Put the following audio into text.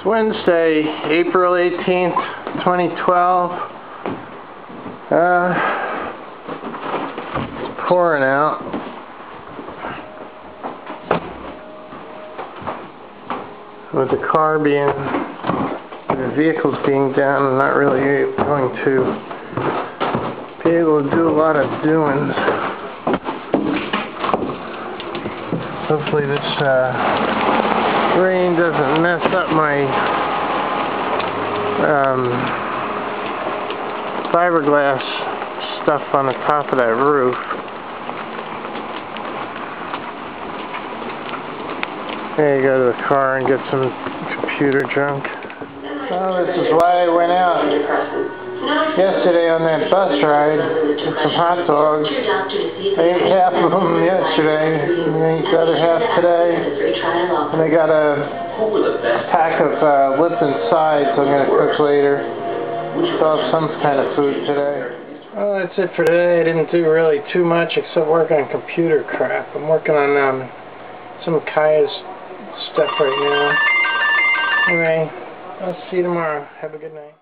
It's Wednesday, April 18th, 2012. It's pouring out. With the car being, the vehicles being down, I'm not really going to be able to do a lot of doings. Hopefully this rain doesn't mess up my fiberglass stuff on the top of that roof. There you go to the car and get some computer junk. Well, this is why I went out yesterday on that bus ride. Get some hot dogs. I ate half of them yesterday, and I ate the other half today. And I got a pack of Lipton sides I'm going to cook later. So I'll have some kind of food today. Well, that's it for today. I didn't do really too much except work on computer crap. I'm working on some of Kaya's stuff right now. Anyway, I'll see you tomorrow. Have a good night.